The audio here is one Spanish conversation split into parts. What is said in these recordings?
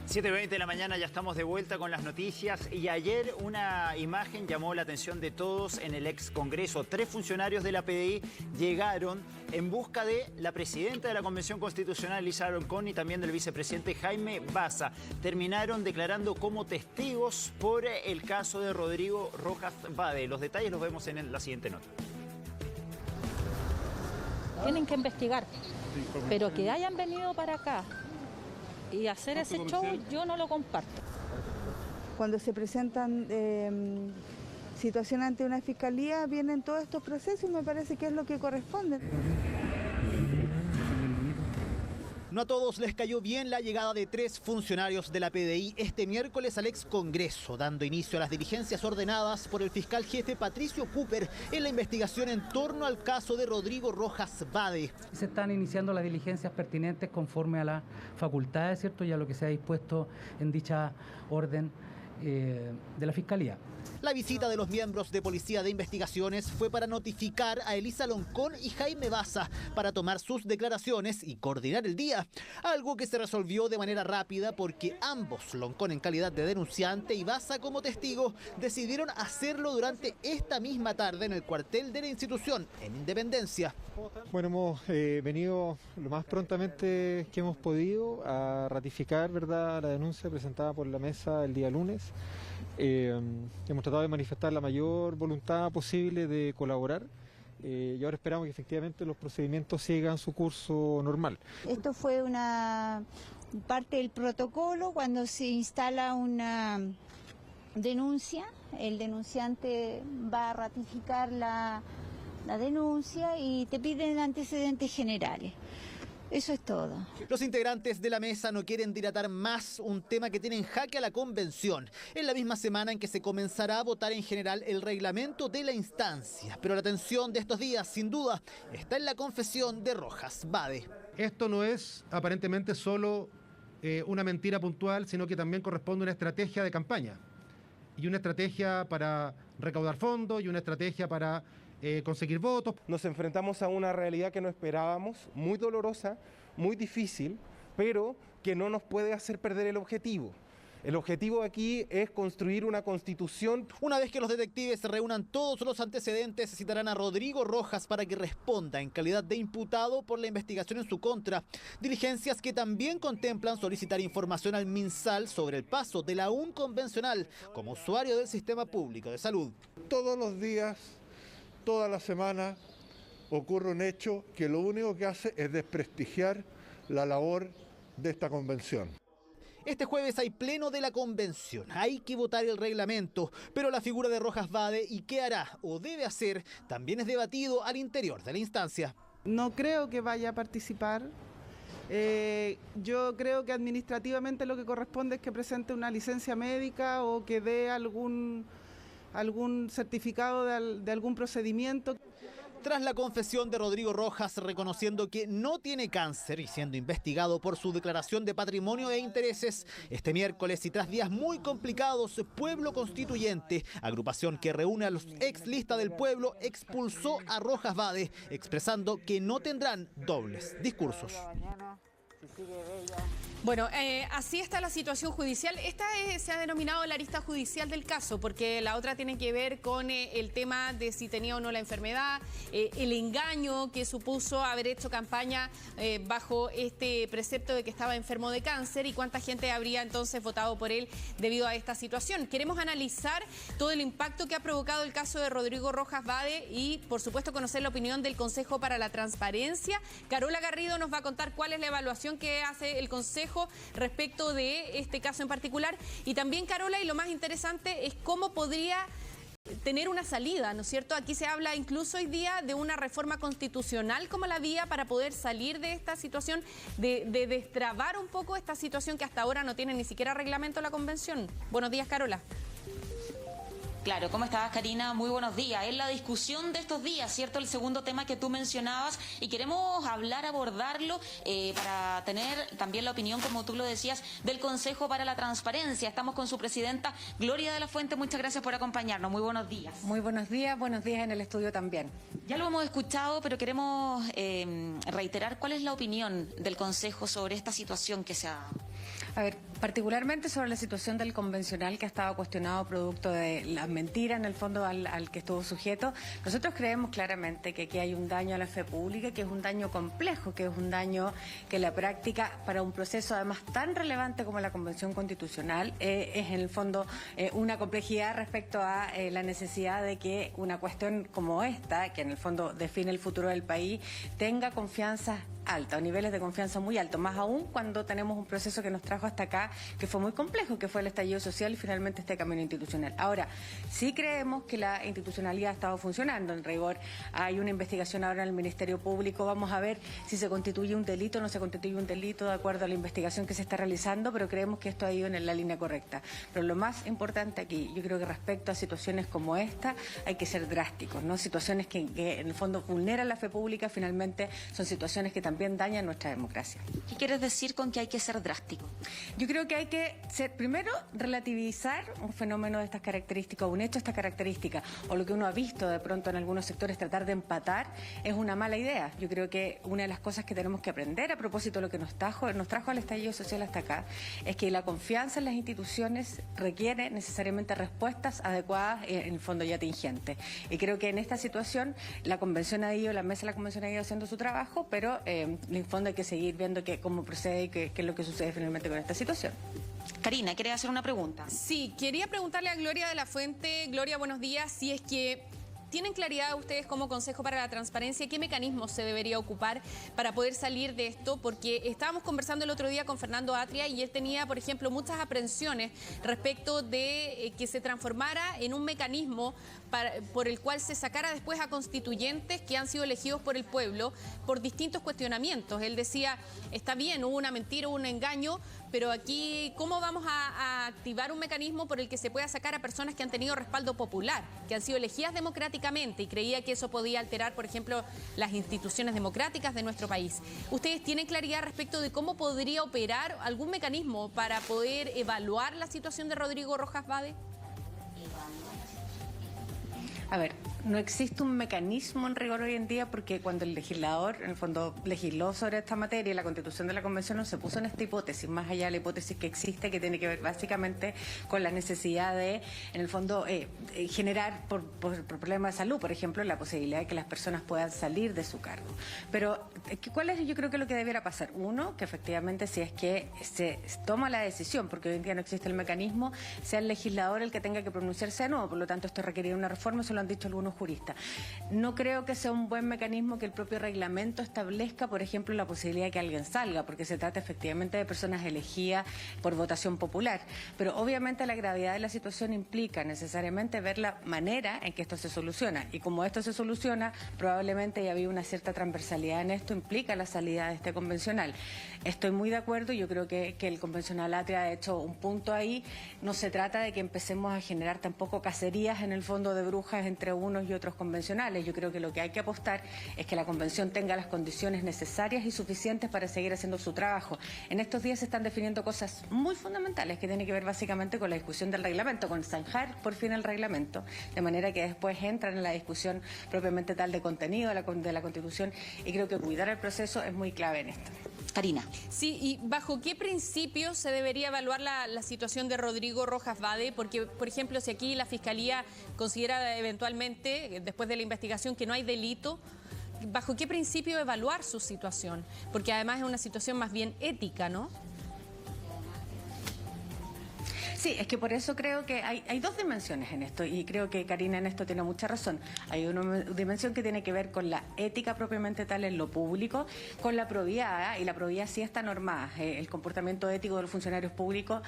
7:20 de la mañana, ya estamos de vuelta con las noticias y ayer una imagen llamó la atención de todos en el ex Congreso. 3 funcionarios de la PDI llegaron en busca de la presidenta de la Convención Constitucional, Elisa Loncón, y también del vicepresidente Jaime Baza. Terminaron declarando como testigos por el caso de Rodrigo Rojas Vade. Los detalles los vemos en la siguiente nota. Tienen que investigar, pero que hayan venido para acá y hacer ese show, yo no lo comparto. Cuando se presentan situaciones ante una fiscalía, vienen todos estos procesos y me parece que es lo que corresponde. No a todos les cayó bien la llegada de 3 funcionarios de la PDI este miércoles al ex Congreso, dando inicio a las diligencias ordenadas por el fiscal jefe Patricio Cooper en la investigación en torno al caso de Rodrigo Rojas Vade. Se están iniciando las diligencias pertinentes conforme a las facultades, ¿cierto? Y a lo que se ha dispuesto en dicha orden de la Fiscalía. La visita de los miembros de Policía de Investigaciones fue para notificar a Elisa Loncón y Jaime Baza para tomar sus declaraciones y coordinar el día, algo que se resolvió de manera rápida porque ambos, Loncón en calidad de denunciante y Baza como testigo, decidieron hacerlo durante esta misma tarde en el cuartel de la institución en Independencia. Bueno, hemos venido lo más prontamente que hemos podido a ratificar, ¿verdad?, la denuncia presentada por la mesa el día lunes. Hemos tratado de manifestar la mayor voluntad posible de colaborar y ahora esperamos que efectivamente los procedimientos sigan su curso normal. Esto fue una parte del protocolo cuando se instala una denuncia. El denunciante va a ratificar la denuncia y te piden antecedentes generales. Eso es todo. Los integrantes de la mesa no quieren dilatar más un tema que tiene en jaque a la convención, en la misma semana en que se comenzará a votar en general el reglamento de la instancia. Pero la atención de estos días, sin duda, está en la confesión de Rojas Vade. Esto no es aparentemente solo una mentira puntual, sino que también corresponde a una estrategia de campaña. Y una estrategia para recaudar fondos y una estrategia para conseguir votos. Nos enfrentamos a una realidad que no esperábamos, muy dolorosa, muy difícil, pero que no nos puede hacer perder el objetivo. El objetivo aquí es construir una constitución. Una vez que los detectives reúnan todos los antecedentes, citarán a Rodrigo Rojas para que responda en calidad de imputado por la investigación en su contra. Diligencias que también contemplan solicitar información al MinSal sobre el paso de la UN convencional como usuario del sistema público de salud. Todos los días, toda la semana, ocurre un hecho que lo único que hace es desprestigiar la labor de esta convención. Este jueves hay pleno de la convención, hay que votar el reglamento, pero la figura de Rojas Vade y qué hará o debe hacer también es debatido al interior de la instancia. No creo que vaya a participar. Yo creo que administrativamente lo que corresponde es que presente una licencia médica o que dé algún certificado de algún procedimiento. Tras la confesión de Rodrigo Rojas reconociendo que no tiene cáncer y siendo investigado por su declaración de patrimonio e intereses, este miércoles y tras días muy complicados, Pueblo Constituyente, agrupación que reúne a los ex lista del pueblo, expulsó a Rojas Vade, expresando que no tendrán dobles discursos. Bueno, así está la situación judicial. Esta se ha denominado la arista judicial del caso, porque la otra tiene que ver con el tema de si tenía o no la enfermedad, el engaño que supuso haber hecho campaña bajo este precepto de que estaba enfermo de cáncer y cuánta gente habría entonces votado por él debido a esta situación. Queremos analizar todo el impacto que ha provocado el caso de Rodrigo Rojas Vade y, por supuesto, conocer la opinión del Consejo para la Transparencia. Carola Garrido nos va a contar cuál es la evaluación que hace el Consejo respecto de este caso en particular. Y también, Carola, y lo más interesante es cómo podría tener una salida, ¿no es cierto? Aquí se habla incluso hoy día de una reforma constitucional como la vía para poder salir de esta situación, de destrabar un poco esta situación que hasta ahora no tiene ni siquiera reglamento la convención. Buenos días, Carola. Claro, ¿cómo estás, Karina? Muy buenos días. Es la discusión de estos días, ¿cierto? El segundo tema que tú mencionabas y queremos abordarlo para tener también la opinión, como tú lo decías, del Consejo para la Transparencia. Estamos con su presidenta, Gloria de la Fuente. Muchas gracias por acompañarnos. Muy buenos días. Muy buenos días en el estudio también. Ya lo hemos escuchado, pero queremos reiterar cuál es la opinión del Consejo sobre esta situación que se ha dado. A ver, particularmente sobre la situación del convencional que ha estado cuestionado producto de la mentira en el fondo al que estuvo sujeto, nosotros creemos claramente que aquí hay un daño a la fe pública, que es un daño complejo, que es un daño que la práctica para un proceso además tan relevante como la Convención Constitucional es en el fondo una complejidad respecto a la necesidad de que una cuestión como esta, que en el fondo define el futuro del país, tenga confianza alta, o niveles de confianza muy altos, más aún cuando tenemos un proceso que nos trajo hasta acá, que fue muy complejo, que fue el estallido social y finalmente este camino institucional. Ahora, sí creemos que la institucionalidad ha estado funcionando, en rigor hay una investigación ahora en el Ministerio Público, vamos a ver si se constituye un delito o no se constituye un delito de acuerdo a la investigación que se está realizando, pero creemos que esto ha ido en la línea correcta. Pero lo más importante aquí, yo creo que respecto a situaciones como esta, hay que ser drásticos, ¿no? Situaciones que en el fondo vulneran la fe pública, finalmente son situaciones que también dañan nuestra democracia. ¿Qué quieres decir con que hay que ser drástico? Yo creo que hay que primero relativizar un fenómeno de estas características, un hecho de estas características, o lo que uno ha visto de pronto en algunos sectores tratar de empatar, es una mala idea. Yo creo que una de las cosas que tenemos que aprender a propósito de lo que nos trajo al estallido social hasta acá, es que la confianza en las instituciones requiere necesariamente respuestas adecuadas, en el fondo ya atingentes. Y creo que en esta situación la mesa de la convención ha ido haciendo su trabajo, pero en el fondo hay que seguir viendo cómo procede y qué es lo que sucede finalmente con esta situación. Karina, ¿quería hacer una pregunta? Sí, quería preguntarle a Gloria de la Fuente. Gloria, buenos días. Si es que ¿tienen claridad ustedes como Consejo para la Transparencia qué mecanismos se debería ocupar para poder salir de esto? Porque estábamos conversando el otro día con Fernando Atria y él tenía, por ejemplo, muchas aprensiones respecto de que se transformara en un mecanismo por el cual se sacara después a constituyentes que han sido elegidos por el pueblo por distintos cuestionamientos. Él decía, está bien, hubo una mentira, hubo un engaño, pero aquí, ¿cómo vamos a activar un mecanismo por el que se pueda sacar a personas que han tenido respaldo popular, que han sido elegidas democráticamente? Y creía que eso podía alterar, por ejemplo, las instituciones democráticas de nuestro país. ¿Ustedes tienen claridad respecto de cómo podría operar algún mecanismo para poder evaluar la situación de Rodrigo Rojas Vade? A ver, no existe un mecanismo en rigor hoy en día porque cuando el legislador, en el fondo, legisló sobre esta materia, la Constitución de la Convención no se puso en esta hipótesis, más allá de la hipótesis que existe, que tiene que ver básicamente con la necesidad de, en el fondo, generar por problemas de salud, por ejemplo, la posibilidad de que las personas puedan salir de su cargo. Pero, ¿cuál es, yo creo que lo que debiera pasar? Uno, que efectivamente si es que se toma la decisión, porque hoy en día no existe el mecanismo, sea el legislador el que tenga que pronunciarse de nuevo, por lo tanto esto requeriría una reforma, eso lo han dicho algunos juristas. No creo que sea un buen mecanismo que el propio reglamento establezca, por ejemplo, la posibilidad de que alguien salga, porque se trata efectivamente de personas elegidas por votación popular. Pero obviamente la gravedad de la situación implica necesariamente ver la manera en que esto se soluciona. Y como esto se soluciona, probablemente ya había una cierta transversalidad en esto, implica la salida de este convencional. Estoy muy de acuerdo, yo creo que el convencional Atria ha hecho un punto ahí. No se trata de que empecemos a generar tampoco cacerías en el fondo de brujas entre unos y otros convencionales. Yo creo que lo que hay que apostar es que la convención tenga las condiciones necesarias y suficientes para seguir haciendo su trabajo. En estos días se están definiendo cosas muy fundamentales que tienen que ver básicamente con la discusión del reglamento, con zanjar por fin el reglamento, de manera que después entran en la discusión propiamente tal de contenido de la Constitución, y creo que cuidar el proceso es muy clave en esto. Karina. Sí, ¿y bajo qué principios se debería evaluar la situación de Rodrigo Rojas Vade? Porque, por ejemplo, si aquí la Fiscalía considera eventualmente, después de la investigación, que no hay delito, ¿bajo qué principio evaluar su situación? Porque además es una situación más bien ética, ¿no? Sí, es que por eso creo que hay dos dimensiones en esto, y creo que Karina en esto tiene mucha razón. Hay una dimensión que tiene que ver con la ética propiamente tal en lo público, con la probidad, y la probidad sí está normada. El comportamiento ético de los funcionarios públicos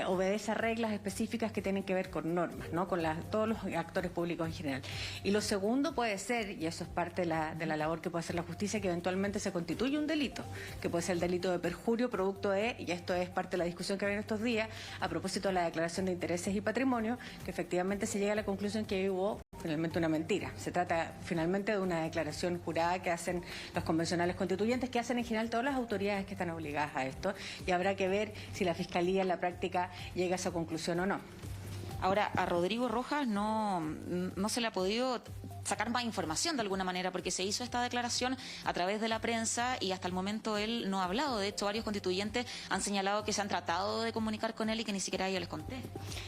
obedece a reglas específicas que tienen que ver con normas, ¿no? Con todos los actores públicos en general. Y lo segundo puede ser, y eso es parte de la labor que puede hacer la justicia, que eventualmente se constituye un delito, que puede ser el delito de perjurio producto de, y esto es parte de la discusión que viene estos días, a propósito de la declaración de intereses y patrimonio, que efectivamente se llega a la conclusión que hubo finalmente una mentira. Se trata finalmente de una declaración jurada que hacen los convencionales constituyentes, que hacen en general todas las autoridades que están obligadas a esto, y habrá que ver si la Fiscalía en la práctica llega a esa conclusión o no. Ahora, a Rodrigo Rojas no se le ha podido sacar más información de alguna manera, porque se hizo esta declaración a través de la prensa y hasta el momento él no ha hablado. De hecho, varios constituyentes han señalado que se han tratado de comunicar con él y que ni siquiera yo les conté.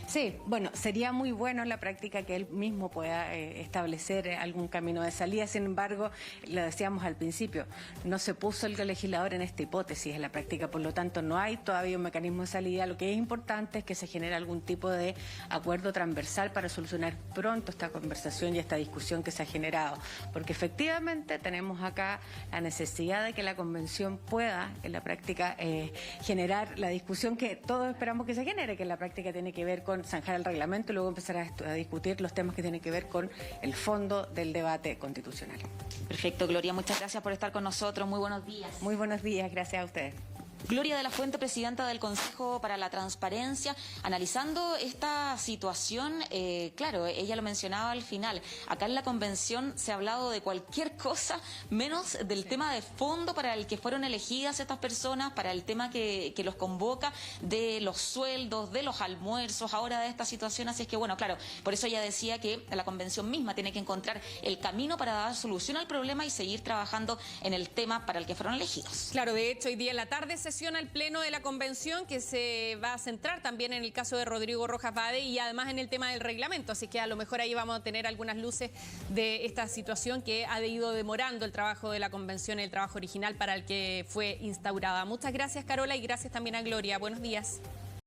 Sí, bueno, sería muy bueno en la práctica que él mismo pueda establecer algún camino de salida. Sin embargo, lo decíamos al principio, no se puso el legislador en esta hipótesis en la práctica, por lo tanto no hay todavía un mecanismo de salida. Lo que es importante es que se genere algún tipo de acuerdo transversal para solucionar pronto esta conversación y esta discusión que se ha generado, porque efectivamente tenemos acá la necesidad de que la convención pueda en la práctica generar la discusión que todos esperamos que se genere, que en la práctica tiene que ver con zanjar el reglamento y luego empezar a discutir los temas que tienen que ver con el fondo del debate constitucional. Perfecto, Gloria, muchas gracias por estar con nosotros. Muy buenos días. Muy buenos días, gracias a ustedes. Gloria de la Fuente, presidenta del Consejo para la Transparencia, analizando esta situación, claro, ella lo mencionaba al final, acá en la convención se ha hablado de cualquier cosa menos del tema de fondo para el que fueron elegidas estas personas, para el tema que los convoca, de los sueldos, de los almuerzos, ahora de esta situación. Así es que bueno, claro, por eso ella decía que la convención misma tiene que encontrar el camino para dar solución al problema y seguir trabajando en el tema para el que fueron elegidos. Claro, de hecho, hoy día en la tarde sesiona el pleno de la convención, que se va a centrar también en el caso de Rodrigo Rojas Bade y además en el tema del reglamento, así que a lo mejor ahí vamos a tener algunas luces de esta situación que ha ido demorando el trabajo de la convención, el trabajo original para el que fue instaurada. Muchas gracias, Carola, y gracias también a Gloria. Buenos días.